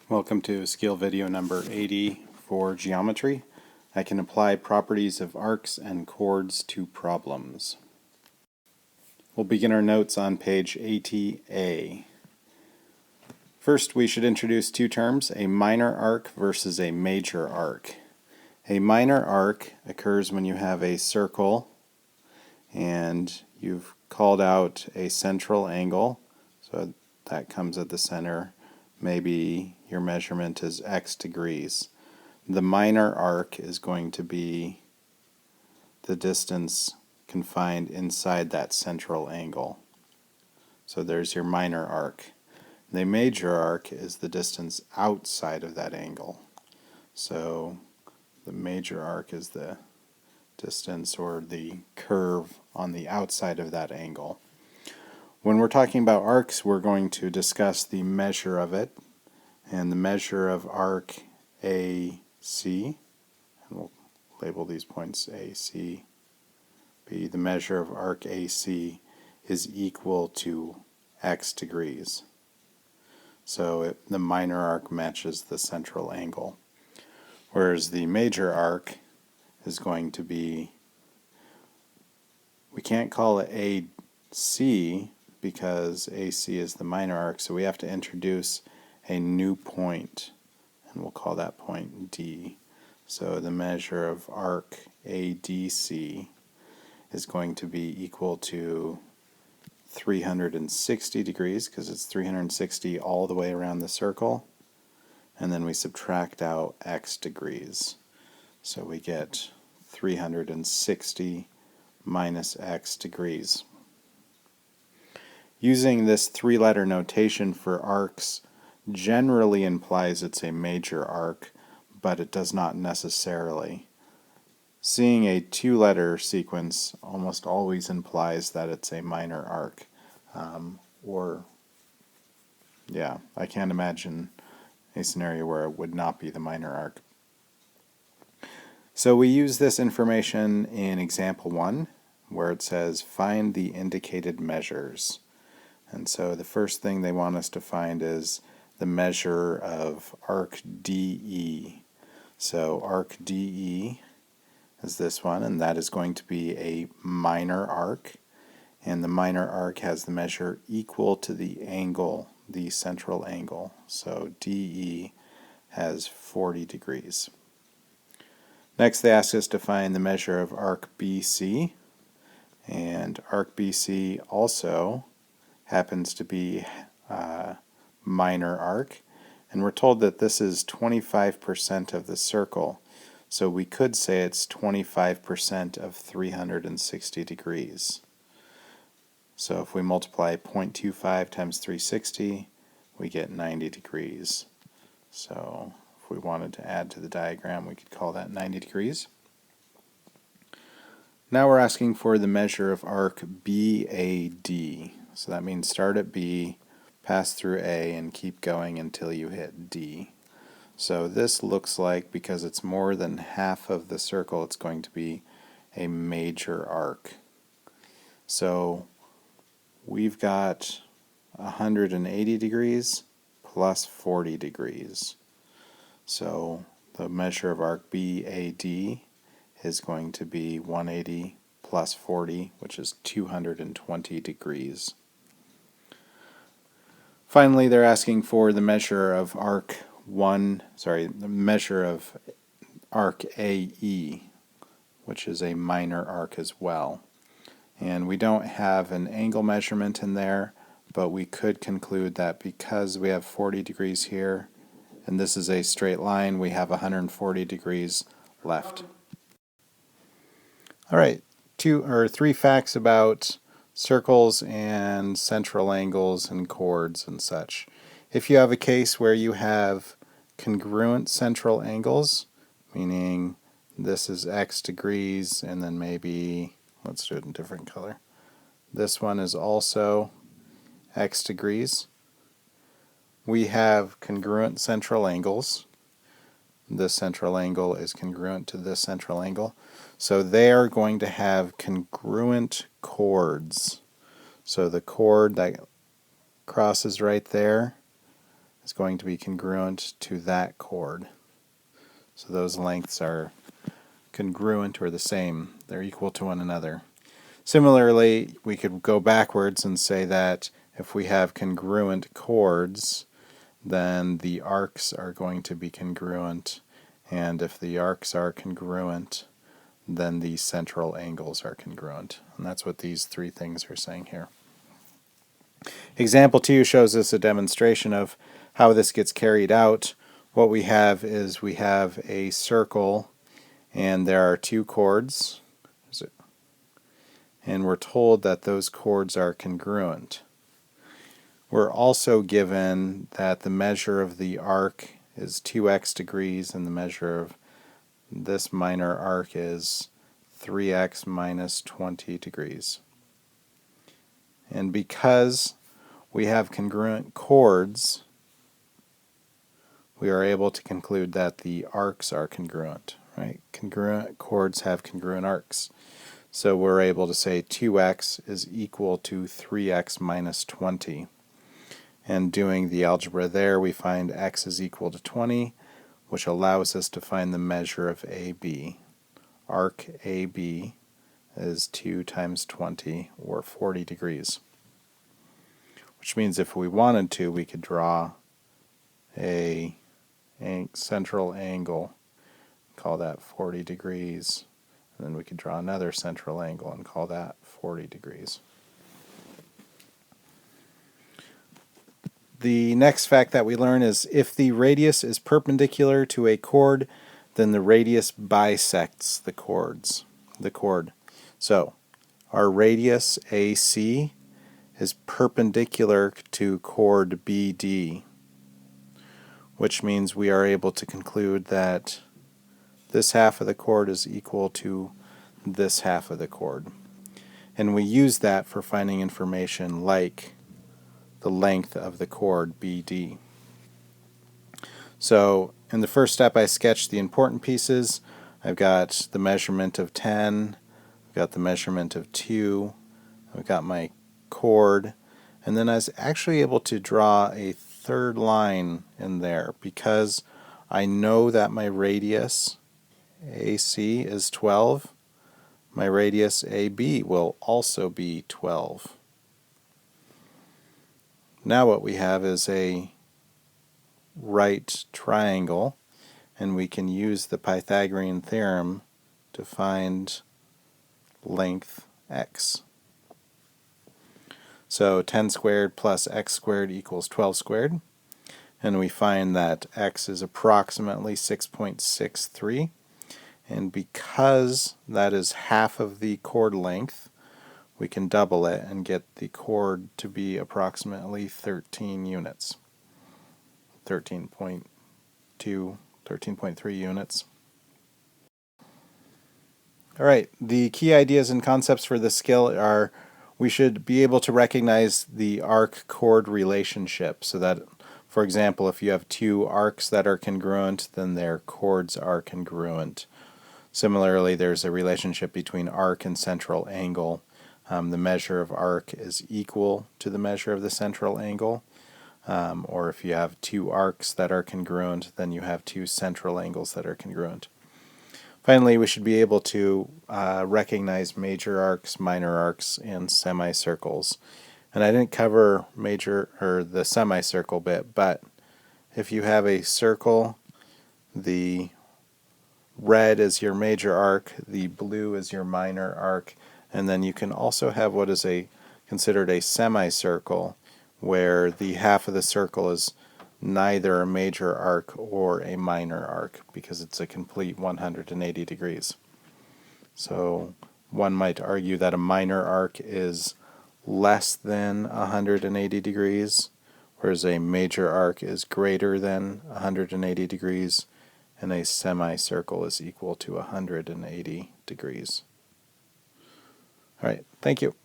Welcome to skill video number 80 for geometry. I can apply properties of arcs and chords to problems. We'll begin our notes on page 80A. First, we should introduce two terms, a minor arc versus a major arc. A minor arc occurs when you have a circle and you've called out a central angle, so that comes at the center. Maybe your measurement is X degrees. The minor arc is going to be the distance confined inside that central angle. So there's your minor arc. The major arc is the distance outside of that angle. So the major arc is the distance or the curve on the outside of that angle. When we're talking about arcs, we're going to discuss the measure of it, and the measure of arc AC, and we'll label these points A, C, B. The measure of arc AC is equal to X degrees. So the minor arc matches the central angle, whereas the major arc is going to be, we can't call it AC because AC is the minor arc, so we have to introduce a new point, and we'll call that point D. So the measure of arc ADC is going to be equal to 360 degrees, because it's 360 all the way around the circle, and then we subtract out X degrees. So we get 360 minus X degrees. Using this three-letter notation for arcs generally implies it's a major arc, but it does not necessarily. Seeing a two-letter sequence almost always implies that it's a minor arc. I can't imagine a scenario where it would not be the minor arc. So we use this information in example 1, where it says find the indicated measures. And so the first thing they want us to find is the measure of arc DE. So arc DE is this one, and that is going to be a minor arc. And the minor arc has the measure equal to the angle, the central angle. So DE has 40 degrees. Next, they ask us to find the measure of arc BC. And arc BC also happens to be minor arc, and we're told that this is 25% of the circle, so we could say it's 25% of 360 degrees. So if we multiply 0.25 times 360, we get 90 degrees. So if we wanted to add to the diagram, we could call that 90 degrees. Now we're asking for the measure of arc BAD. So that means start at B, pass through A, and keep going until you hit D. So this looks like, because it's more than half of the circle, it's going to be a major arc. So we've got 180 degrees plus 40 degrees. So the measure of arc BAD is going to be 180 plus 40, which is 220 degrees. Finally, they're asking for the measure of the measure of arc AE, which is a minor arc as well. And we don't have an angle measurement in there, but we could conclude that because we have 40 degrees here, and this is a straight line, we have 140 degrees left. All right, 2 or 3 facts about circles and central angles and chords and such. If you have a case where you have congruent central angles, meaning this is X degrees and then maybe, let's do it in a different color, this one is also X degrees. We have congruent central angles. This central angle is congruent to this central angle. So they are going to have congruent chords. So the chord that crosses right there is going to be congruent to that chord. So those lengths are congruent or the same. They're equal to one another. Similarly, we could go backwards and say that if we have congruent chords, then the arcs are going to be congruent, and if the arcs are congruent, then the central angles are congruent. And that's what these three things are saying here. Example 2 shows us a demonstration of how this gets carried out. What we have is we have a circle and there are two chords, and we're told that those chords are congruent. We're also given that the measure of the arc is 2x degrees and the measure of this minor arc is 3x minus 20 degrees. And because we have congruent chords, we are able to conclude that the arcs are congruent, right? Congruent chords have congruent arcs. So we're able to say 2x is equal to 3x minus 20. And doing the algebra there, we find x is equal to 20, which allows us to find the measure of AB. Arc AB is 2 times 20, or 40 degrees. Which means if we wanted to, we could draw a central angle, call that 40 degrees, and then we could draw another central angle and call that 40 degrees. The next fact that we learn is if the radius is perpendicular to a chord, then the radius bisects the chord. So our radius AC is perpendicular to chord BD, which means we are able to conclude that this half of the chord is equal to this half of the chord. And we use that for finding information like the length of the chord BD. So in the first step I sketched the important pieces. I've got the measurement of 10, I've got the measurement of 2, I've got my chord, and then I was actually able to draw a third line in there because I know that my radius AC is 12. My radius AB will also be 12. Now what we have is a right triangle, and we can use the Pythagorean theorem to find length x. So 10 squared plus x squared equals 12 squared, and we find that x is approximately 6.63, and because that is half of the chord length, we can double it and get the chord to be approximately 13 units. 13.2, 13.3 units. Alright, the key ideas and concepts for this skill are we should be able to recognize the arc-chord relationship so that, for example, if you have two arcs that are congruent, then their chords are congruent. Similarly, there's a relationship between arc and central angle. The measure of arc is equal to the measure of the central angle. Or if you have two arcs that are congruent, then you have two central angles that are congruent. Finally, we should be able to recognize major arcs, minor arcs, and semicircles. And I didn't cover the semicircle bit, but if you have a circle, the red is your major arc, the blue is your minor arc, and then you can also have what is considered a semicircle, where the half of the circle is neither a major arc or a minor arc because it's a complete 180 degrees. So one might argue that a minor arc is less than 180 degrees, whereas a major arc is greater than 180 degrees, and a semicircle is equal to 180 degrees. All right, thank you.